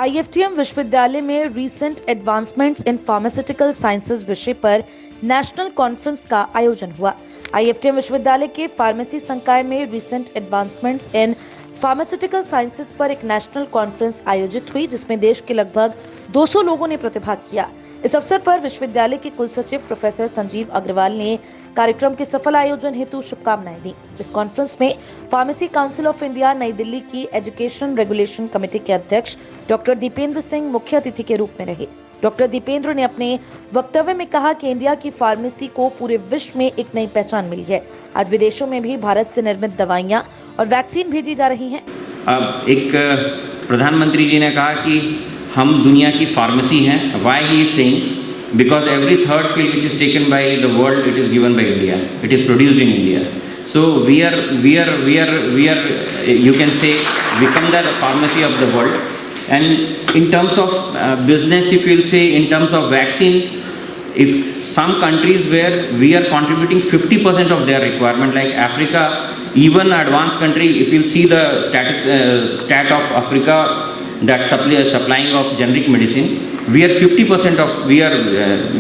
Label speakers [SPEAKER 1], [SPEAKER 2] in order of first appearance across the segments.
[SPEAKER 1] IFTM विश्वविद्यालय में recent advancements in pharmaceutical sciences विषय पर नेशनल कॉन्फ्रेंस का आयोजन हुआ। आईएफटीएम विश्वविद्यालय के फार्मेसी संकाय में recent advancements in pharmaceutical sciences पर एक नेशनल कॉन्फ्रेंस आयोजित हुई, जिसमें देश के लगभग 200 लोगों ने प्रतिभाग किया। इस अवसर पर विश्वविद्यालय के कुलसचिव प्रोफेसर संजीव अग्रवाल ने कार्यक्रम के सफल आयोजन हेतु शुभकामनाएं दी। इस कॉन्फ्रेंस में फार्मेसी काउंसिल ऑफ इंडिया नई दिल्ली की एजुकेशन रेगुलेशन कमेटी के अध्यक्ष डॉक्टर दीपेंद्र सिंह मुख्य अतिथि के रूप में रहे। डॉक्टर दीपेंद्र ने अपने वक्तव्य में कहा कि इंडिया की फार्मेसी को पूरे विश्व में एक नई पहचान मिली है। आज विदेशों में भी भारत से निर्मित दवाइयां और वैक्सीन भेजी जा रही हैं।
[SPEAKER 2] अब एक प्रधानमंत्री जी ने कहा कि हम दुनिया की फार्मेसी हैं। Why he is saying? Because every third pill which is taken by the world, it is given by India. It is produced in India. So we are, you can say, become the pharmacy of the world. And in terms of business, if you'll say, in terms of vaccine, if some countries where we are contributing 50% of their requirement, like Africa, even advanced country, if you'll see the stat of Africa, that supplying of generic medicine, we are 50% of, we are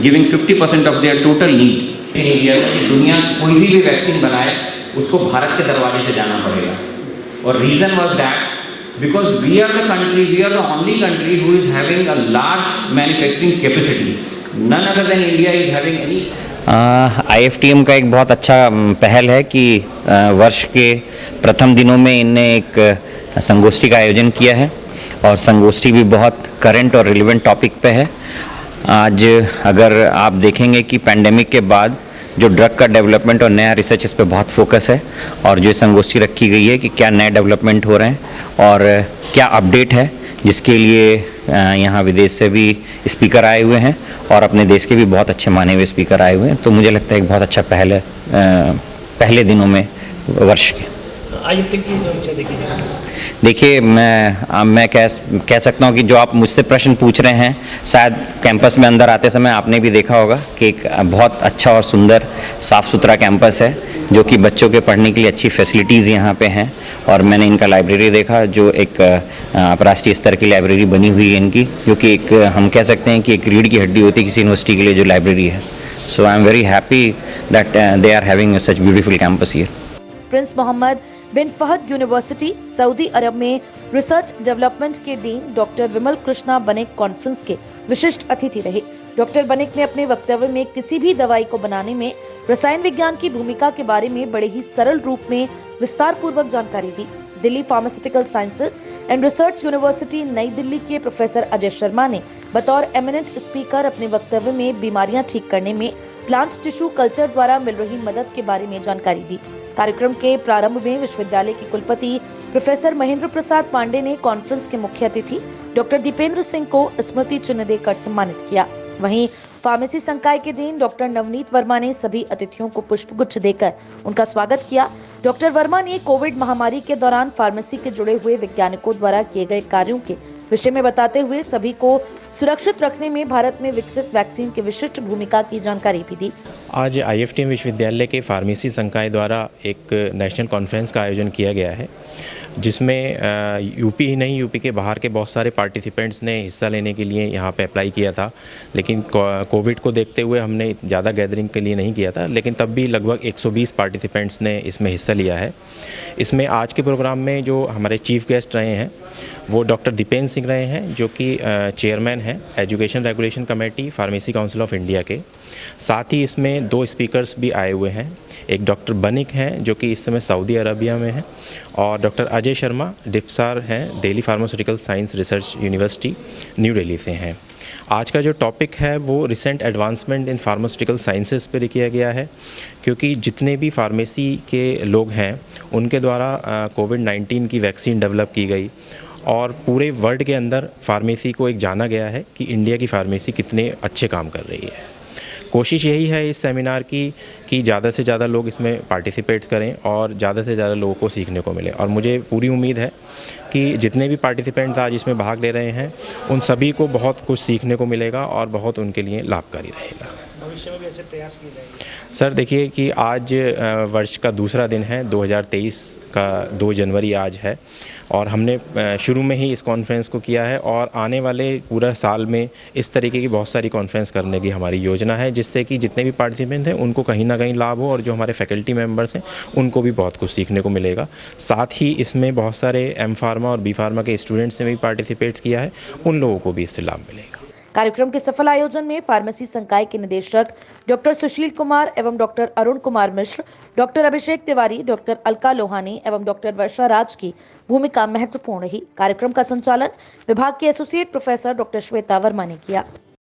[SPEAKER 2] giving 50% of their total need in India। दुनिया कोई भी vaccine बनाए उसको भारत के दरवाजे से जाना पड़ेगा। और reason was that because we are the country, we are the only country who is having a large manufacturing capacity. None other than India is having any.
[SPEAKER 3] IFTM का एक बहुत अच्छा पहल है कि वर्ष के प्रथम दिनों में इनने एक संगोष्ठी का आयोजन किया है और संगोष्ठी भी बहुत करंट और रिलेवेंट टॉपिक पे है। आज अगर आप देखेंगे कि पैंडेमिक के बाद जो ड्रग का डेवलपमेंट और नया रिसर्च, इस पे बहुत फोकस है और जो संगोष्ठी रखी गई है कि क्या नए डेवलपमेंट हो रहे हैं और क्या अपडेट है, जिसके लिए यहाँ विदेश से भी स्पीकर आए हुए हैं और अपने देश के भी बहुत अच्छे माने हुए स्पीकर आए हुए हैं। तो मुझे लगता है एक बहुत अच्छा पहल है पहले दिनों में वर्ष के। देखिए, मैं कह सकता हूँ कि जो आप मुझसे प्रश्न पूछ रहे हैं, शायद कैंपस में अंदर आते समय आपने भी देखा होगा कि एक बहुत अच्छा और सुंदर साफ़ सुथरा कैंपस है, जो कि बच्चों के पढ़ने के लिए अच्छी फैसिलिटीज़ यहाँ पे हैं। और मैंने इनका लाइब्रेरी देखा, जो एक राष्ट्रीय स्तर की लाइब्रेरी बनी हुई है इनकी, जो कि एक हम कह सकते हैं कि एक रीढ़ की हड्डी होती है किसी यूनिवर्सिटी के लिए जो लाइब्रेरी है। So I am very happy that they are having such beautiful campus here.
[SPEAKER 1] Prince Mohammad bin Fahd University Saudi Arabia में रिसर्च डेवलपमेंट के dean doctor Vimal Krishna Banik conference के विशिष्ट अतिथि रहे। डॉक्टर बनिक ने अपने वक्तव्य में किसी भी दवाई को बनाने में रसायन विज्ञान की भूमिका के बारे में बड़े ही सरल रूप में विस्तार पूर्वक जानकारी दी। Delhi pharmaceutical sciences and research university नई दिल्ली के प्रोफेसर अजय शर्मा ने बतौर एमिनेंट स्पीकर अपने वक्तव्य में बीमारियां ठीक करने में प्लांट टिश्यू कल्चर द्वारा मिल रही मदद के बारे में जानकारी दी। कार्यक्रम के प्रारंभ में विश्वविद्यालय के कुलपति प्रोफेसर महेंद्र प्रसाद पांडे ने कॉन्फ्रेंस के मुख्य अतिथि डॉक्टर दीपेंद्र सिंह को स्मृति चिन्ह देकर सम्मानित किया। वहीं फार्मेसी संकाय के डीन डॉक्टर नवनीत वर्मा ने सभी अतिथियों को पुष्पगुच्छ देकर उनका स्वागत किया। डॉक्टर वर्मा ने कोविड महामारी के दौरान फार्मेसी के जुड़े हुए वैज्ञानिकों द्वारा किए गए कार्यों के विषय में बताते हुए सभी को सुरक्षित रखने में भारत में विकसित वैक्सीन की विशिष्ट भूमिका की जानकारी भी दी।
[SPEAKER 4] आज आईएफटीएम विश्वविद्यालय के फार्मेसी संकाय द्वारा एक नेशनल कॉन्फ्रेंस का आयोजन किया गया है, जिसमें यूपी ही नहीं, यूपी के बाहर के बहुत सारे पार्टिसिपेंट्स ने हिस्सा लेने के लिए यहाँ पे अप्लाई किया था। लेकिन कोविड को देखते हुए हमने ज़्यादा गैदरिंग के लिए नहीं किया था, लेकिन तब भी लगभग 120 पार्टिसिपेंट्स ने इसमें हिस्सा लिया है। इसमें आज के प्रोग्राम में जो हमारे चीफ गेस्ट रहे हैं वो डॉक्टर दीपेंद्र सिंह रहे हैं, जो कि चेयरमैन हैं education regulation committee pharmacy council of India के। साथ ही इसमें 2 स्पीकर्स भी आए हुए हैं। एक डॉक्टर बनिक हैं, जो कि इस समय सऊदी अरबिया में हैं, और डॉक्टर अजय शर्मा डिप्सार हैं, Delhi pharmaceutical science research university new Delhi से हैं। आज का जो टॉपिक है वो recent advancement in pharmaceutical sciences पर किया गया है, क्योंकि जितने भी फार्मेसी के लोग हैं उनके द्वारा कोविड-19 की वैक्सीन डेवलप की गई और पूरे वर्ल्ड के अंदर फार्मेसी को एक जाना गया है कि इंडिया की फार्मेसी कितने अच्छे काम कर रही है। कोशिश यही है इस सेमिनार की कि ज़्यादा से ज़्यादा लोग इसमें पार्टिसिपेट करें और ज़्यादा से ज़्यादा लोगों को सीखने को मिले। और मुझे पूरी उम्मीद है कि जितने भी पार्टिसिपेंट्स आज इसमें भाग ले रहे हैं उन सभी को बहुत कुछ सीखने को मिलेगा और बहुत उनके लिए लाभकारी रहेगा।
[SPEAKER 5] भविष्य में भी ऐसे प्रयास किए जाएंगे?
[SPEAKER 4] सर देखिए कि आज वर्ष का दूसरा दिन है, 2023 का 2 जनवरी आज है और हमने शुरू में ही इस कॉन्फ्रेंस को किया है और आने वाले पूरा साल में इस तरीके की बहुत सारी कॉन्फ्रेंस करने की हमारी योजना है, जिससे कि जितने भी पार्टिसिपेंट हैं उनको कहीं ना कहीं लाभ हो और जो हमारे फैकल्टी मेंबर्स हैं उनको भी बहुत कुछ सीखने को मिलेगा। साथ ही इसमें बहुत सारे एम फार्मा और बी फार्मा के स्टूडेंट्स ने भी पार्टिसिपेट किया है, उन लोगों को भी इससे लाभ मिलेगा।
[SPEAKER 1] कार्यक्रम के सफल आयोजन में फार्मेसी संकाय के निदेशक डॉक्टर सुशील कुमार एवं doctor Arun Kumar Mishra, doctor Abhishek Tiwari, doctor Alka Lohani एवं डॉक्टर वर्षा राज की भूमिका महत्वपूर्ण रही। कार्यक्रम का संचालन विभाग के associate professor doctor Shweta Verma ने किया।